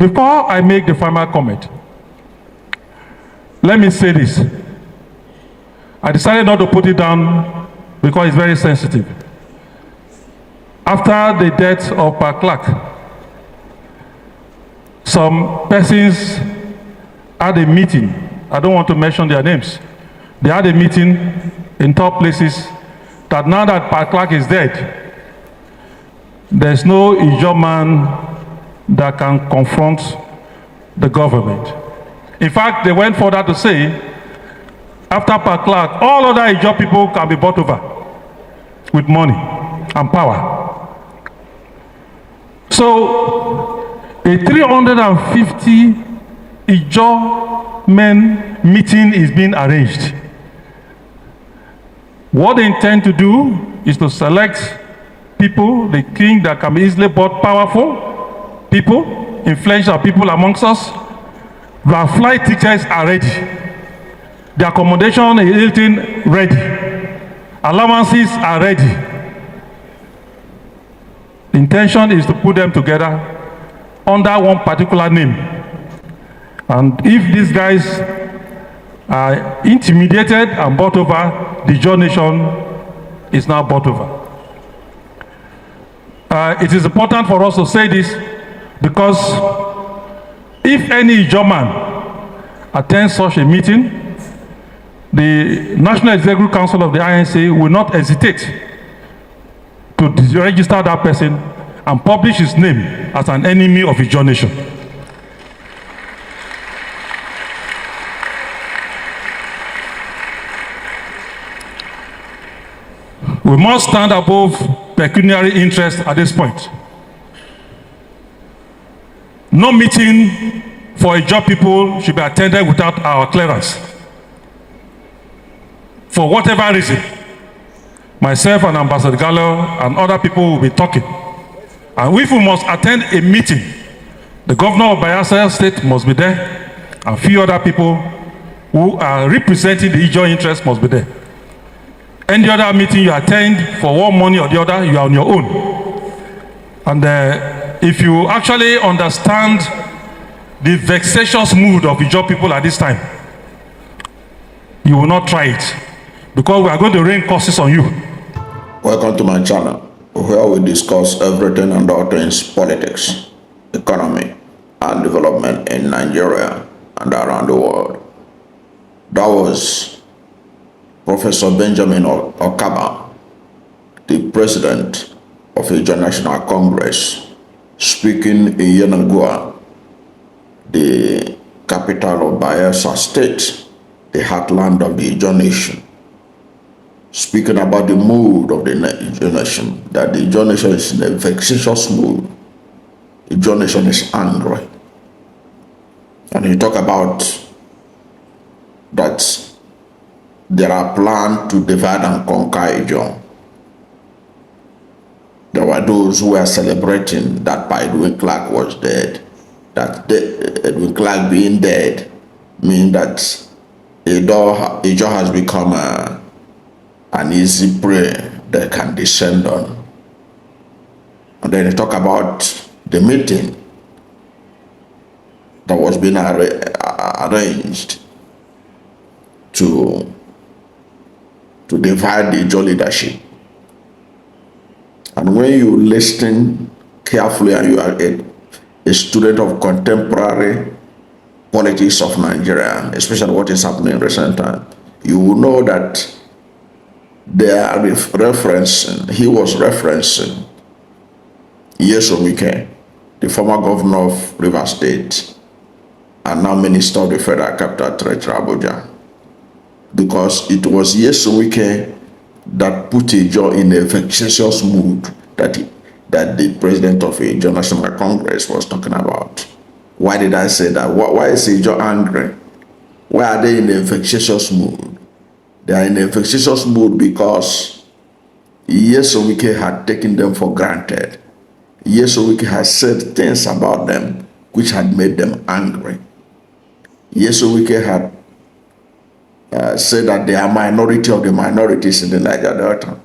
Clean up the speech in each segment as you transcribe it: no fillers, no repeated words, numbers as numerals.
Before I make the final comment, let me say this. I decided not to put it down because it's very sensitive. After the death of Pa Clark, some persons had a meeting. I don't want to mention their names. They had a meeting in top places that now that Pa Clark is dead, there's no Ijaw man that can confront the government. In fact, they went further to say, after Pa Clark, all other Ijaw people can be bought over with money and power. So, a 350 Ijaw men meeting is being arranged. What they intend to do is to select people, the king that can be easily bought, powerful people, influential people amongst us. Their flight tickets are ready. The accommodation is Hilton ready. Allowances are ready. The intention is to put them together under one particular name. And if these guys are intimidated and bought over, the Ijaw nation is now bought over. It is important for us to say this because if any Ijaw man attends such a meeting, the National Executive Council of the INC will not hesitate to register that person and publish his name as an enemy of Ijaw nation. We must stand above pecuniary interest at this point. No meeting for Ijaw people should be attended without our clearance. For whatever reason, myself and Ambassador Gallo and other people will be talking. And if we must attend a meeting, the governor of Bayelsa State must be there, and a few other people who are representing the Ijaw interest must be there. Any other meeting you attend for one money or the other, you are on your own. And if you actually understand the vexatious mood of Ijaw people at this time, you will not try it, because we are going to rain curses on you. Welcome to my channel, where we discuss everything and all things politics, economy, and development in Nigeria and around the world. That was Professor Benjamin Okaba, the president of Ijaw National Congress, speaking in Yenagoa, the capital of Bayelsa State, the heartland of the Ijaw nation, speaking about the mood of the Ijaw nation, that the Ijaw nation is in a vexatious mood. The Ijaw nation is angry. And he talked about that there are plans to divide and conquer Ijaw. There were those who were celebrating that Pa Edwin Clark was dead. That Edwin Clark being dead means that Ijaw has become an easy prey they can descend on. And then he talk about the meeting that was being arranged to divide the Ijaw leadership. And when you listen carefully and you are a student of contemporary politics of Nigeria, especially what is happening in recent time, you will know that they are he was referencing Nyesom, the former governor of Rivers State and now Minister of the Federal Capital Territory, Abuja. Because it was Nyesom that put Ijaw in a vexatious mood that the president of Ijaw National Congress was talking about. Why did I say that? Why is Ijaw angry? Why are they in a vexatious mood? They are in a vexatious mood because Nyesom had taken them for granted. Nyesom had said things about them which had made them angry. Nyesom had said that they are minority of the minorities in the Niger Delta.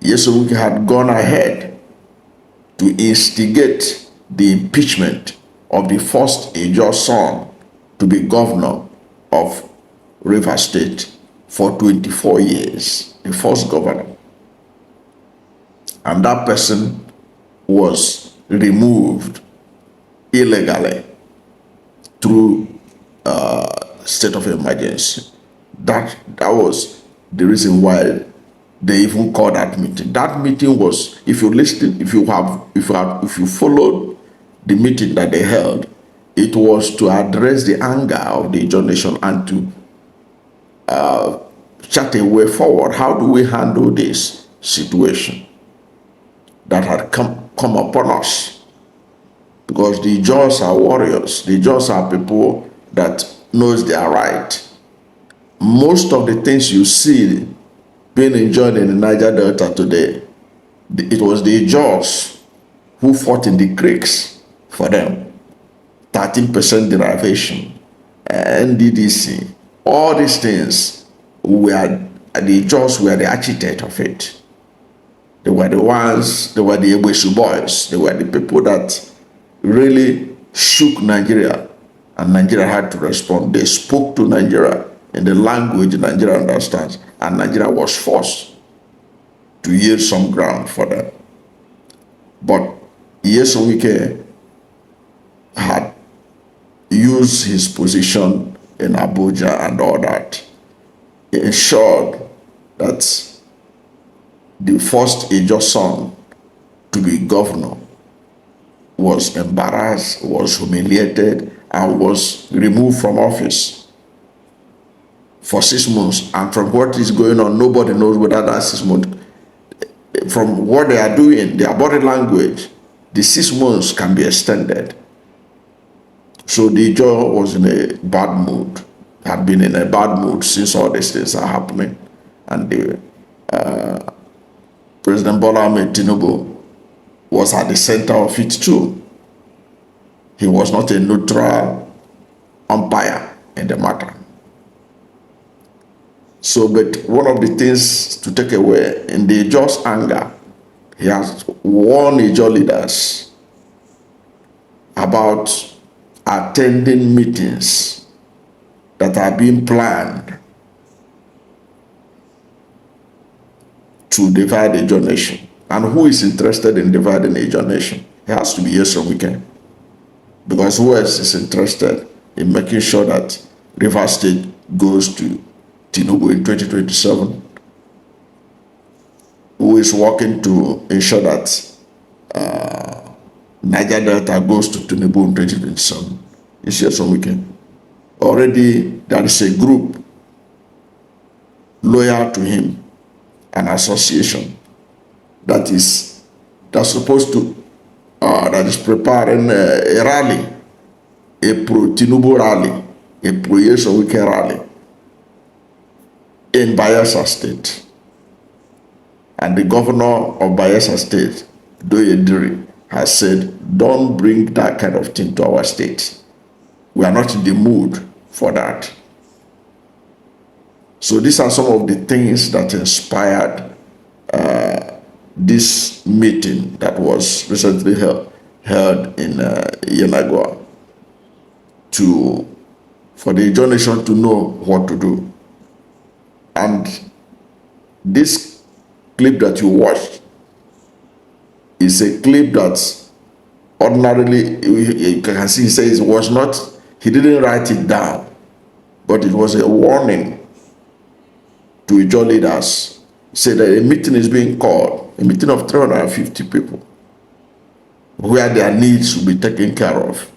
Nyesom had gone ahead to instigate the impeachment of the first Ijaw son to be governor of Rivers State for 24 years, the first governor. And that person was removed illegally through state of emergency. That was the reason why they even called that meeting. That meeting was, if you listen, if you followed the meeting that they held, it was to address the anger of the Ijaw nation and to chart a way forward. How do we handle this situation that had come upon us? Because the Ijaws are warriors. The Ijaws are people that knows their right. Most of the things you see being enjoyed in the Niger Delta today, it was the Ijaws who fought in the creeks for them. 13% derivation, NDDC, all these things were the Ijaws were the architect of it. They were the ones, they were the Ebesu boys, they were the people that really shook Nigeria, and Nigeria had to respond. They spoke to Nigeria in the language Nigeria understands, and Nigeria was forced to yield some ground for them. But Nyesom had used his position in Abuja and all that. He ensured that the first Ijaw son to be governor was embarrassed, was humiliated, and was removed from office for 6 months. And from what is going on, nobody knows whether that 6 months, from what they are doing, their body language, the 6 months can be extended. So the Ijaw was in a bad mood, had been in a bad mood since all these things are happening. And President Bola Ahmed Tinubu was at the center of it too. He was not a neutral umpire in the matter. So, but one of the things to take away in the Ijaw's anger, he has warned Ijaw leaders about attending meetings that are being planned to divide the Ijaw nation. And who is interested in dividing the Ijaw nation? It has to be Nyesom. Because who else is interested in making sure that Rivers State goes to Tinubu in 2027? Who is working to ensure that Niger Delta goes to Tinubu in 2027? It's Nyesom. Already there is a group loyal to him, an association that is supposed to that is preparing a rally, a pro-Tinubu rally, a pro-Nyesom rally in Bayelsa State. And the governor of Bayelsa State, Doyediri, has said, don't bring that kind of thing to our state. We are not in the mood for that. So these are some of the things that inspired this meeting that was recently held in Yenagoa for the Ijaw nation to know what to do. And this clip that you watched is a clip that ordinarily, you can see he says he didn't write it down, but it was a warning to Ijaw leaders. He said that a meeting is being called, a meeting of 350 people, where their needs will be taken care of.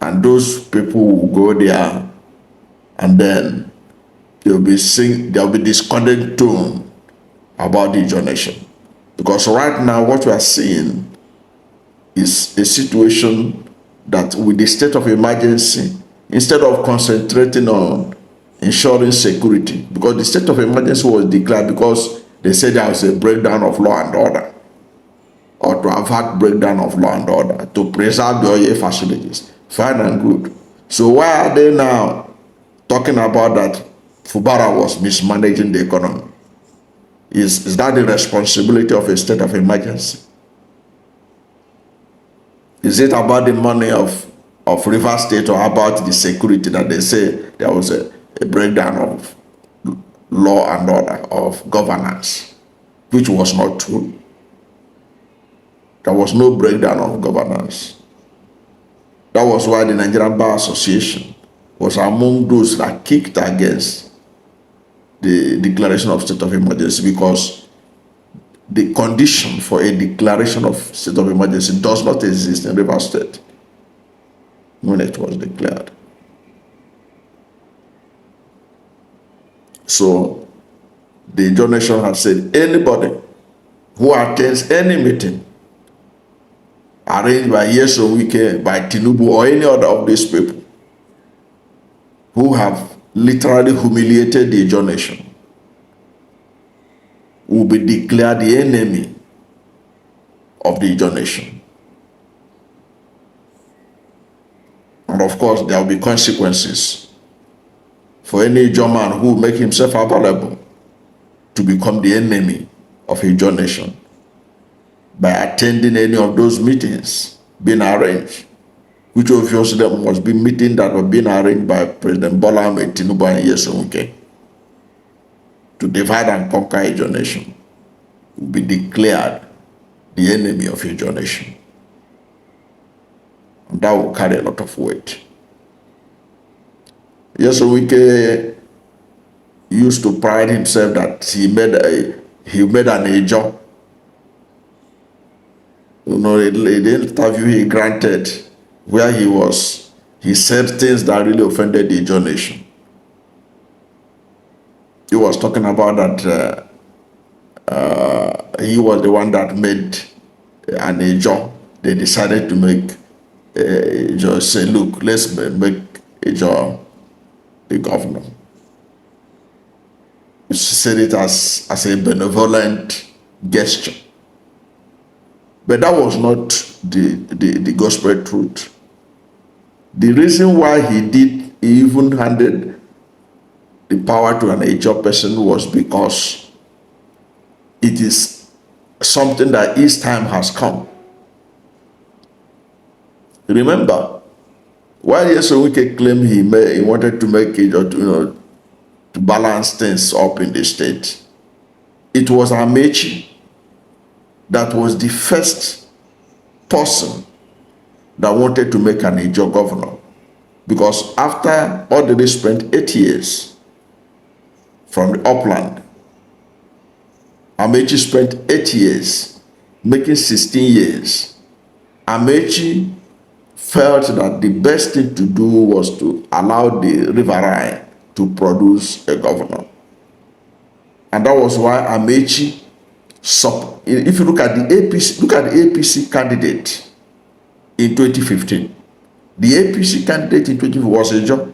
And those people will go there, and then there'll be discordant tone about the Ijaw nation. Because right now what we are seeing is a situation that with the state of emergency, instead of concentrating on ensuring security, because the state of emergency was declared because they said there was a breakdown of law and order, or to avert breakdown of law and order, to preserve the oil facilities. Fine and good. So why are they now talking about that Fubara was mismanaging the economy? Is that the responsibility of a state of emergency? Is it about the money of River State or about the security that they say there was a breakdown of law and order, of governance, which was not true? There was no breakdown of governance. That was why the Nigerian Bar Association was among those that kicked against the declaration of state of emergency, because the condition for a declaration of state of emergency does not exist in River State when it was declared. So the Ijaw Nation has said anybody who attends any meeting arranged by Nyesom, Wike, by Tinubu, or any other of these people who have literally humiliated the Ijaw Nation will be declared the enemy of the Ijaw Nation. And of course, there will be consequences for any Ijaw man who will make himself available to become the enemy of Ijaw Nation by attending any of those meetings being arranged, which obviously must be meetings that were being arranged by President Bola Ahmed Tinubu and Nyesom, Wike, to divide and conquer Ijaw Nation, will be declared the enemy of Ijaw Nation. And that will carry a lot of weight. Nyesom, Wike used to pride himself that he made an Ijaw. You know, the interview he granted, where he said things that really offended the Ijaw Nation. He was talking about that he was the one that made an Ijaw. They decided to make Ijaw, say, look, let's make Ijaw the governor. He said it as a benevolent gesture. But that was not the gospel truth. The reason why he even handed the power to an Ijaw person was because it is something that his time has come. Remember, while Nyesom, Wike claimed he wanted to make Ijaw to balance things up in the state, it was Amechi that was the first person that wanted to make an Ijaw governor. Because after Odiri spent 8 years from the upland, Amechi spent 8 years, making 16 years. Amechi felt that the best thing to do was to allow the riverine to produce a governor. And that was why Amechi, if you look at the APC candidate in 2015, the APC candidate in 2015 was Ijaw.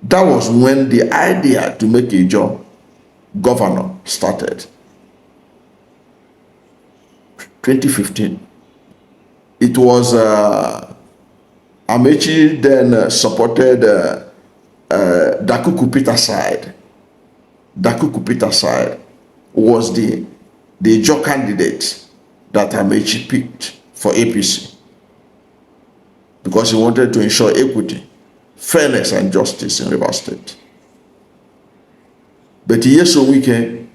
That was when the idea to make Ijaw governor started. 2015. It was Amechi then supported Dakuku Peter side. Dakuku Peter side was the Ijaw candidate that Amechi picked for APC, because he wanted to ensure equity, fairness, and justice in River State. But Nyesom, Wike,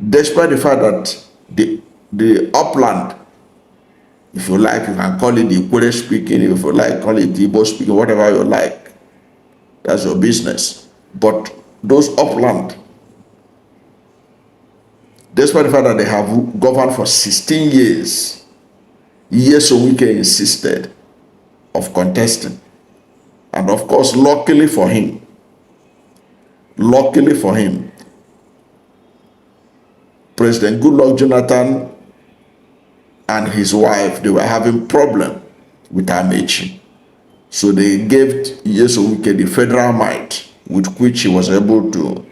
despite the fact that the upland, if you like, you can call it the Ikwere speaking, if you like, call it the Igbo speaking, whatever you like, that's your business. But those upland, despite the fact that they have governed for 16 years, Nyesom, Wike insisted of contesting. And of course, luckily for him, President Goodluck Jonathan and his wife, they were having problem with Amechi. So they gave Nyesom, Wike the federal might with which he was able to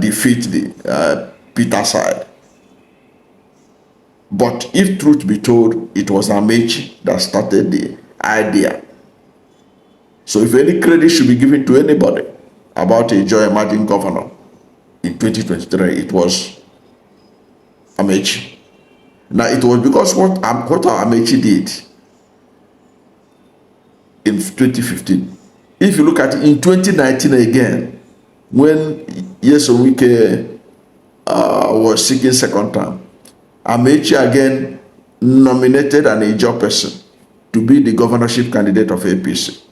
defeat the Peter side. But if truth be told, it was Amechi that started the idea. So if any credit should be given to anybody about Ijaw emerging governor in 2023, it was Amechi. Now, it was because what Amechi did in 2015. If you look at it in 2019 again, when Nyesom Wike was seeking second term, Amechi again nominated an Ijaw person to be the governorship candidate of APC.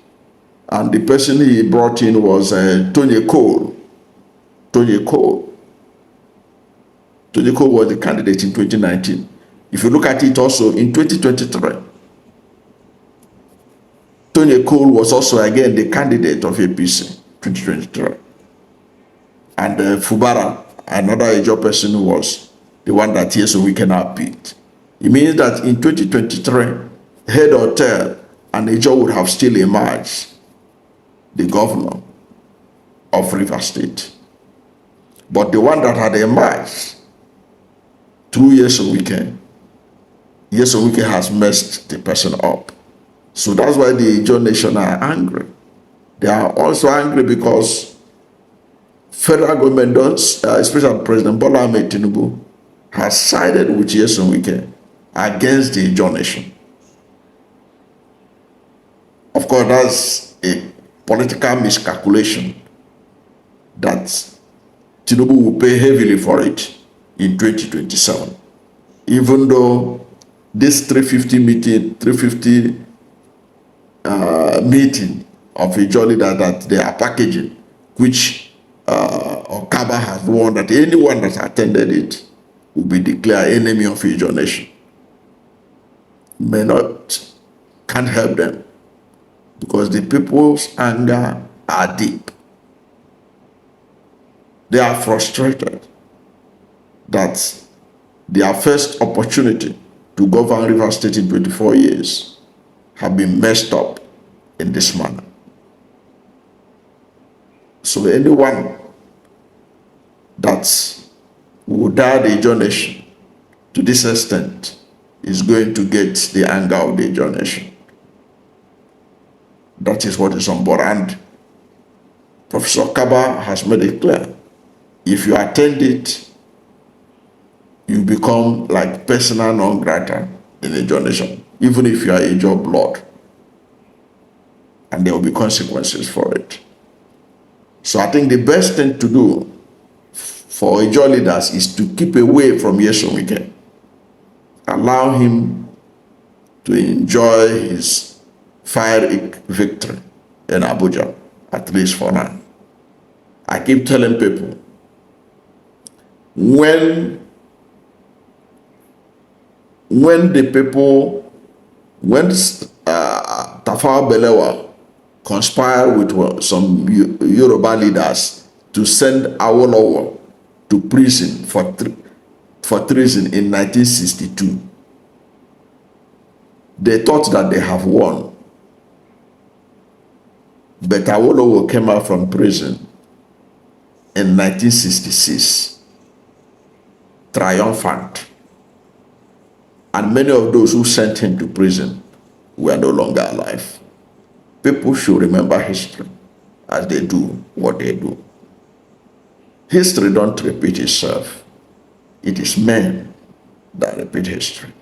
And the person he brought in was Tony Cole. Tony Cole was the candidate in 2019. If you look at it also in 2023, Tony Cole was also again the candidate of APC 2023. And Fubara, another Ijaw person, was the one that Nyesom Wike now picked. It means that in 2023, head or tail, and Ijaw would have still emerged the governor of Rivers State. But the one that had emerged through Nyesom Wike has messed the person up. So that's why the Ijaw Nation are angry. They are also angry because federal government, especially President Bola Ahmed Tinubu, has sided with Nyesom Wike against the Ijaw Nation. Of course, that's a political miscalculation that Tinubu will pay heavily for it in 2027. Even though this 350 meeting of Ijaw leader that they are packaging, which Okaba has warned that anyone that attended it will be declared enemy of Ijaw Nation. Can't help them, because the people's anger are deep. They are frustrated that their first opportunity to govern Rivers State in 24 years have been messed up in this manner. So anyone that will dare the Ijaw Nation to this extent is going to get the anger of the Ijaw Nation. That is what is on board. And Professor Okaba has made it clear. If you attend it, you become like persona non grata in the Ijaw Nation, even if you are Ijaw blood. And there will be consequences for it. So I think the best thing to do for Ijaw leaders is to keep away from Nyesom Wike. Allow him to enjoy his fiery victory in Abuja, at least for now. I keep telling people, when Tafawa Balewa conspired with some Yoruba leaders to send Awolowo to prison for treason in 1962, they thought that they have won. But Awolowo came out from prison in 1966, triumphant. And many of those who sent him to prison were no longer alive. People should remember history as they do what they do. History don't repeat itself. It is men that repeat history.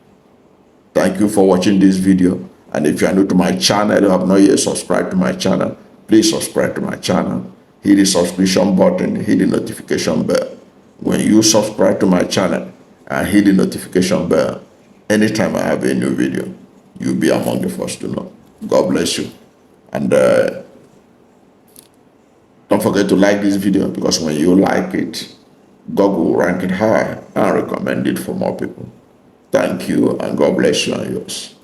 Thank you for watching this video. And if you are new to my channel, you have not yet subscribed to my channel, please subscribe to my channel. Hit the subscription button, hit the notification bell. When you subscribe to my channel and hit the notification bell, anytime I have a new video, you'll be among the first to know. God bless you. And don't forget to like this video, because when you like it, God will rank it high and recommend it for more people. Thank you, and God bless you and yours.